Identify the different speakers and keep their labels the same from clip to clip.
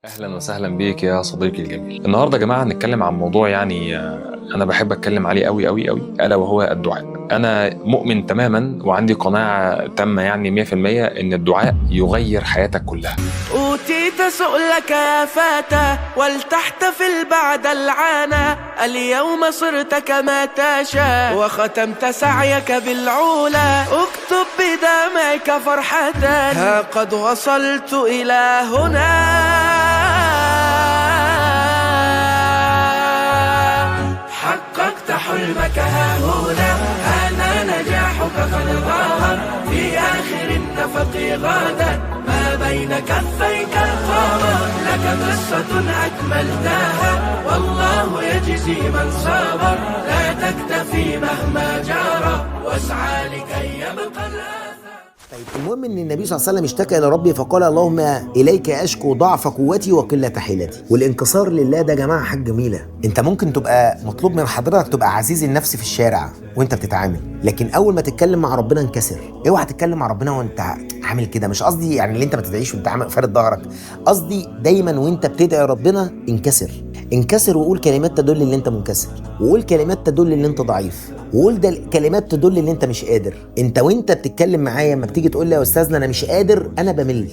Speaker 1: اهلا وسهلا بيك يا صديقي الجميل. النهارده يا جماعه هنتكلم عن موضوع انا بحب اتكلم عليه قوي قوي قوي، الا وهو الدعاء. انا مؤمن تماما وعندي قناعه تامه 100% ان الدعاء يغير حياتك كلها.
Speaker 2: أوتيت سؤلك يا فتى ولتحتفل بعد العانى، اليوم صرت كما تشاء وختمت سعيك بالعلا، اكتب بدمعك فرحة ها قد وصلت إلى هنا. حققت حلمك ها هنا، هذا نجاحك قد ظهر في آخر النفق غدا، ما بين كفيك القمر، لك قصة أكملتها والله يجزي من صبر، لا تكتفي مهما جرى واسعى لكي يبقى الأثر.
Speaker 3: طيب المهم ان النبي صلى الله عليه وسلم اشتكى الى ربه فقال اللهم اليك اشكو ضعف قوتي وقله حيلتي. والانكسار لله ده يا جماعه حاجه جميله. انت ممكن تبقى مطلوب من حضرتك تبقى عزيز النفس في الشارع وانت بتتعامل، لكن اول ما تتكلم مع ربنا انكسر. اوعى تتكلم مع ربنا وانت عامل كده. مش قصدي يعني اللي انت ما تدعيش وانت عامل فارد ظهرك، قصدي دايما وانت بتدعي ربنا انكسر وقول كلمات تدل ان انت منكسر، وقول كلمات تدل ان انت ضعيف، وقول ده كلمات تدل ان انت مش قادر. انت وانت بتتكلم معايا لما بتيجي تقول لي يا استاذنا انا مش قادر، انا بمل.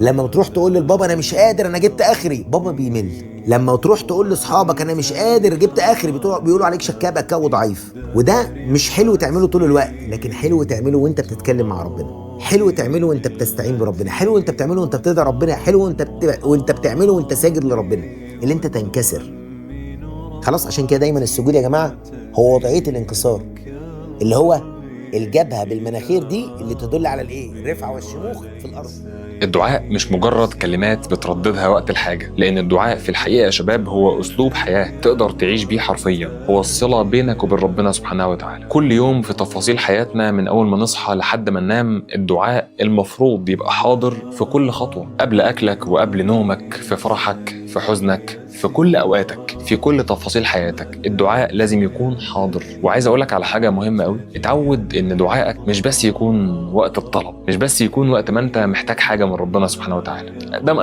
Speaker 3: لما بتروح تقول لبابا انا مش قادر انا جبت اخري، بابا بيمل. لما تروح تقول لاصحابك انا مش قادر جبت اخري، بيقولوا عليك شكابك وضعيف. وده مش حلو تعمله طول الوقت، لكن حلو تعمله وانت بتتكلم مع ربنا، حلو تعمله وانت بتستعين بربنا، حلو وانت بتعمله وانت بتدعي ربنا، حلو وانت بتعمله وانت ساجد لربنا، اللي انت تنكسر. خلاص، عشان كده دايما السجود يا جماعه هو وضعيه الانكسار، اللي هو الجبهه بالمناخير دي اللي تدل على الايه؟ الرفعه والشموخ في الارض.
Speaker 1: الدعاء مش مجرد كلمات بترددها وقت الحاجه، لان الدعاء في الحقيقه يا شباب هو اسلوب حياه تقدر تعيش بيه حرفيا، هو الصله بينك وبين ربنا سبحانه وتعالى. كل يوم في تفاصيل حياتنا من اول ما نصحى لحد ما ننام، الدعاء المفروض يبقى حاضر في كل خطوه، قبل اكلك وقبل نومك، في فرحك في حزنك، في كل اوقاتك، في كل تفاصيل حياتك الدعاء لازم يكون حاضر. وعايز اقولك على حاجه مهمه قوي، اتعود ان دعائك مش بس يكون وقت الطلب، مش بس يكون وقت ما انت محتاج حاجه من ربنا سبحانه وتعالى.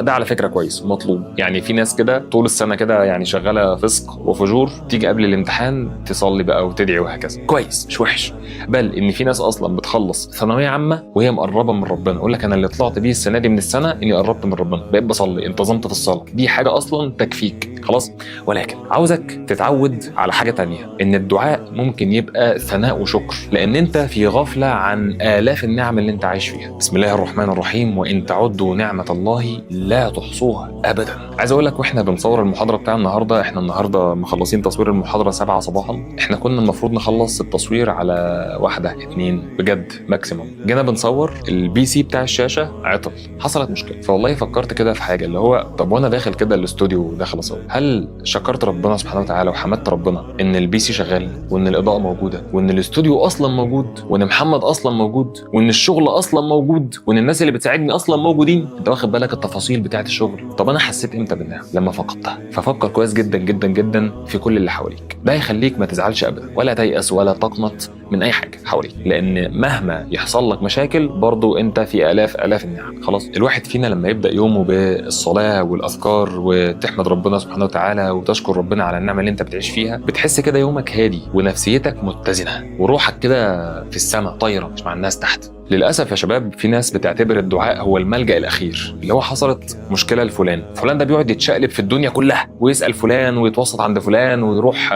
Speaker 1: ده على فكره كويس ومطلوب. يعني في ناس كده طول السنه كده يعني شغاله فسق وفجور، تيجي قبل الامتحان تصلي بقى وتدعي وهكذا، كويس مش وحش. بل ان في ناس اصلا بتخلص ثانويه عامه وهي مقربه من ربنا، يقول لك انا اللي طلعت بيه السنه دي من السنه اني قربت من ربنا، بقيت بصلي، انتظمت في الصلاه، دي حاجه اصلا تكفيك خلاص. ولكن عاوزك تتعود على حاجه تانية، ان الدعاء ممكن يبقى ثناء وشكر، لان انت في غفله عن آلاف النعم اللي انت عايش فيها. بسم الله الرحمن الرحيم، وان تعدوا نعمه الله لا تحصوها ابدا. عايز اقول لك واحنا بنصور المحاضره بتاع النهارده، احنا النهارده مخلصين تصوير المحاضره 7 صباحا، احنا كنا المفروض نخلص التصوير على 1 2 بجد ماكسيموم. جينا بنصور البي سي بتاع الشاشه عطل، حصلت مشكله. فوالله فكرت كده في حاجه، اللي هو طب وانا داخل كده الاستوديو داخل اصور، هل شكرت ربنا سبحانه وتعالى وحمدت ربنا ان البي سي شغال، وان الاضاءه موجوده، وان الاستوديو اصلا موجود، وان محمد اصلا موجود، وان الشغل اصلا موجود، وان الناس اللي بتساعدني اصلا موجودين؟ انت واخد بالك التفاصيل بتاعه الشغل؟ طب انا حسيت امتى بالنعم؟ لما فقدتها. ففكر كويس جدا جدا جدا في كل اللي حواليك، ده يخليك ما تزعلش ابدا، ولا تيأس ولا تقنط من اي حاجه حواليك، لان مهما يحصل لك مشاكل برضو انت في الاف النعم. خلاص، الواحد فينا لما يبدا يومه بالصلاه والاذكار وتحمد ربنا سبحانه وتعالى وتشكر ربنا على النعمه اللي انت بتعيش فيها، بتحس كده يومك هادي ونفسيتك متزنه وروحك كده في السماء طايره مش مع الناس تحت. للاسف يا شباب في ناس بتعتبر الدعاء هو الملجأ الاخير، اللي هو حصلت مشكله لفلان، فلان ده بيقعد يتشقلب في الدنيا كلها ويسال فلان ويتوسط عند فلان ويروح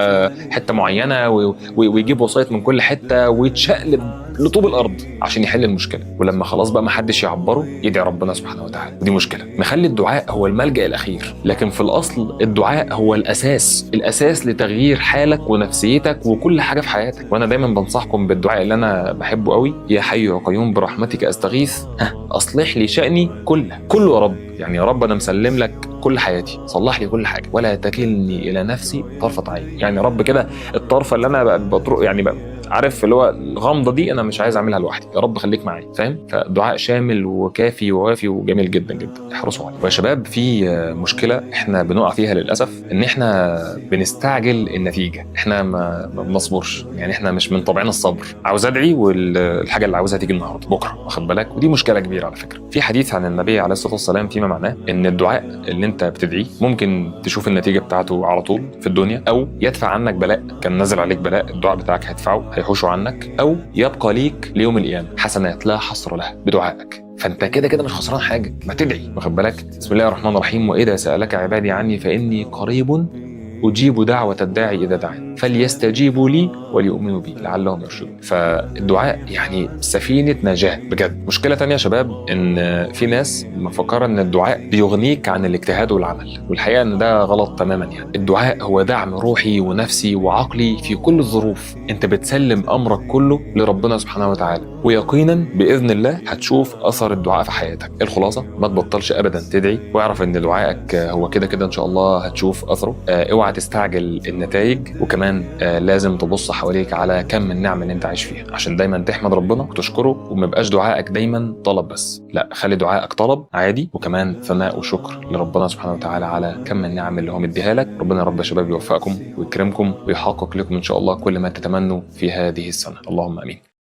Speaker 1: حته معينه ويجيب وسايط من كل حته ويتشقلب لطوب الارض عشان يحل المشكله، ولما خلاص بقى ما حدش يعبره يدعي ربنا سبحانه وتعالى. ودي مشكله، مخلي الدعاء هو الملجأ الاخير، لكن في الاصل الدعاء هو الاساس لتغيير حالك ونفسيتك وكل حاجه في حياتك. وانا دايما بنصحكم بالدعاء اللي انا بحبه قوي، يا حي يا قيوم برحمتك استغيث اصلح لي شأني كله يا رب. يعني يا رب انا مسلم لك كل حياتي، صلح لي كل حاجه ولا تكلني الى نفسي طرفه عين. يعني يا رب كده الطرفه اللي انا يعني عارف اللي هو الغمضه دي انا مش عايز اعملها لوحدي، يا رب خليك معايا، فاهم؟ فالدعاء شامل وكافي ووافي وجميل جدا جدا، احرصوا عليه. ويا شباب في مشكله احنا بنقع فيها للاسف، ان احنا بنستعجل النتيجه، احنا ما بنصبرش، يعني احنا مش من طبعنا الصبر، عاوز ادعي والحاجه اللي عاوزها تيجي النهارده بكره، واخد بالك؟ ودي مشكله كبيره على فكره. في حديث عن النبي عليه الصلاه والسلام فيما معناه ان الدعاء اللي انت بتدعيه ممكن تشوف النتيجه بتاعته على طول في الدنيا، او يدفع عنك بلاء كان نازل عليك بلاء، الدعاء بتاعك هيدفعه هيحوشه عنك، او يبقى ليك ليوم القيامه حسنات لا حصر لها بدعائك. فانت كده كده مش خسران حاجه، ما تدعي، واخد بالك؟ بسم الله الرحمن الرحيم. واذا سالك عبادي عني فاني قريب أجيب دعوة الداعي إذا دعاني فليستجيبوا لي وليؤمنوا بي لعلهم يرشدون. فالدعاء يعني سفينة نجاة بجد. مشكلة تانية يا شباب إن في ناس مفكرة إن الدعاء بيغنيك عن الاجتهاد والعمل، والحقيقة إن ده غلط تماما. يعني الدعاء هو دعم روحي ونفسي وعقلي في كل الظروف، أنت بتسلم أمرك كله لربنا سبحانه وتعالى، ويقينا بإذن الله هتشوف أثر الدعاء في حياتك. الخلاصة ما تبطلش أبدا تدعي، واعرف إن دعائك هو كده كده إن شاء الله هتشوف أثره. اوعى تستعجل النتائج، وكمان لازم تبص حواليك على كم النعم اللي انت عايش فيها عشان دايما تحمد ربنا وتشكره، وما يبقاش دعائك دايما طلب بس، لا خلي دعائك طلب عادي وكمان ثناء وشكر لربنا سبحانه وتعالى على كم النعم اللي هو مديها لك. ربنا يا رب يا شباب يوفقكم ويكرمكم ويحقق لكم ان شاء الله كل ما تتمنوا في هذه السنة، اللهم امين.